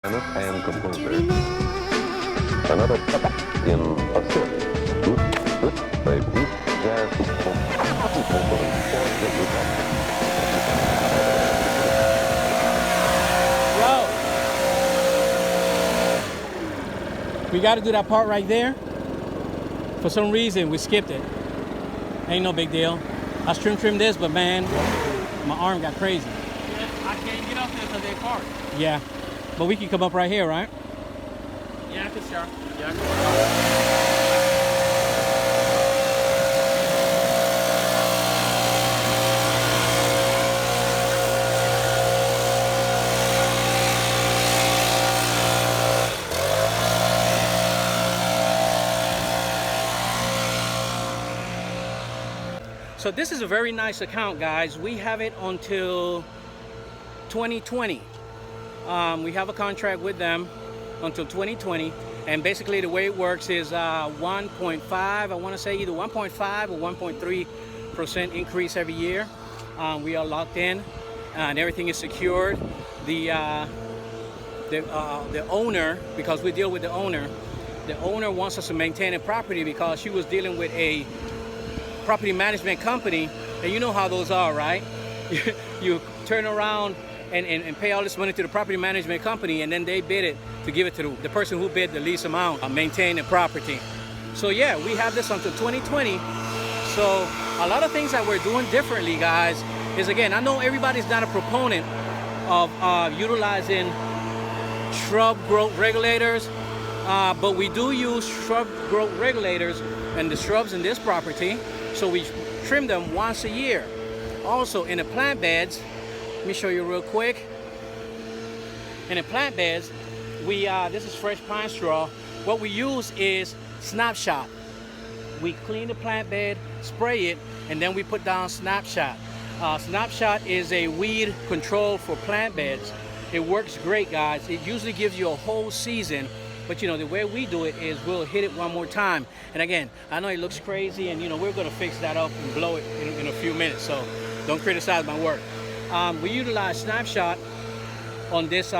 and composer. Another in a city. Yo, we got to do that part right there. For some reason, we skipped it. Ain't no big deal. I trim this, but man, my arm got crazy. I can't get up there because they're parked. Yeah, but we can come up right here, right? Yeah, I can start. Yeah, I can. So this is a very nice account, guys. We have it until 2020. We have a contract with them until 2020, and basically the way it works is 1.5, I want to say either 1.5 or 1.3% increase every year. We are locked in and everything is secured. The owner, because we deal with the owner wants us to maintain a property because she was dealing with a property management company, and you know how those are, right? You turn around and pay all this money to the property management company, and then they bid it to give it to the person who bid the least amount, maintain the property. So yeah, we have this until 2020. So a lot of things that we're doing differently, guys, is, again, I know everybody's not a proponent of utilizing shrub growth regulators, but we do use shrub growth regulators and the shrubs in this property. So we trim them once a year. Also in the plant beds, let me show you real quick. In the plant beds, this is fresh pine straw. What we use is Snapshot. We clean the plant bed, spray it, and then we put down Snapshot. Snapshot is a weed control for plant beds. It works great, guys. It usually gives you a whole season. But you know, the way we do it is we'll hit it one more time. And again, I know it looks crazy, and you know, we're gonna fix that up and blow it in a few minutes, so don't criticize my work. We utilize Snapshot on this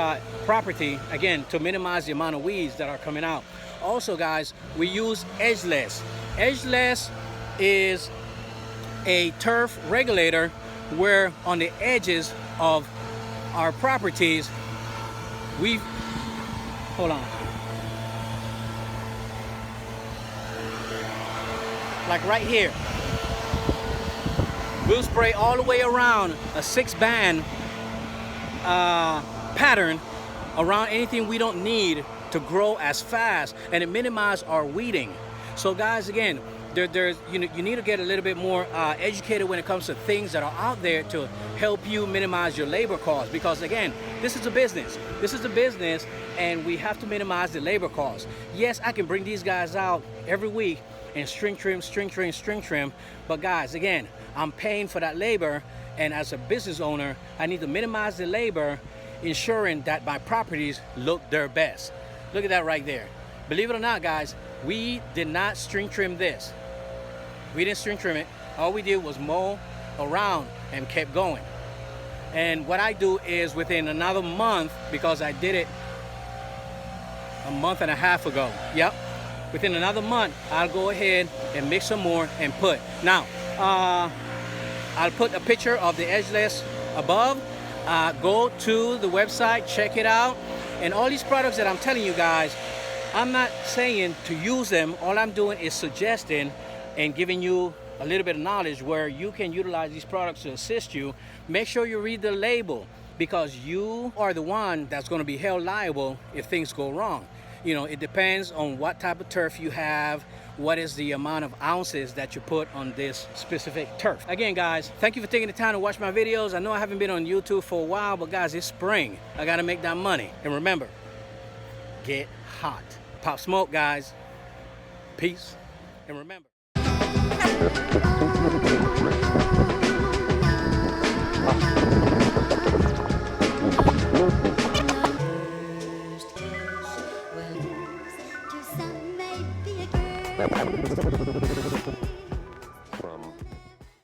property, again, to minimize the amount of weeds that are coming out. Also, guys, we use Edgeless. Edgeless is a turf regulator where on the edges of our properties, hold on. Like right here, we'll spray all the way around a 6-band pattern around anything we don't need to grow as fast, and it minimizes our weeding. So guys, again, you need to get a little bit more educated when it comes to things that are out there to help you minimize your labor costs, because again, this is a business. This is a business, and we have to minimize the labor costs. Yes, I can bring these guys out every week and string trim, but guys, again, I'm paying for that labor, and as a business owner, I need to minimize the labor, ensuring that my properties look their best. Look at that right there. Believe it or not, guys, we did not string trim this. We didn't string trim it. All we did was mow around and kept going. And what I do is within another month, because I did it a month and a half ago. Yep. Within another month, I'll go ahead and mix some more and put. Now, I'll put a picture of the Edgeless above. Go to the website, check it out. And all these products that I'm telling you guys, I'm not saying to use them. All I'm doing is suggesting and giving you a little bit of knowledge where you can utilize these products to assist you. Make sure you read the label, because you are the one that's going to be held liable if things go wrong. You know, it depends on what type of turf you have, what is the amount of ounces that you put on this specific turf. Again, guys, thank you for taking the time to watch my videos. I know I haven't been on YouTube for a while, but guys, it's spring. I gotta make that money. And remember, get hot. Pop smoke, guys. Peace. And remember.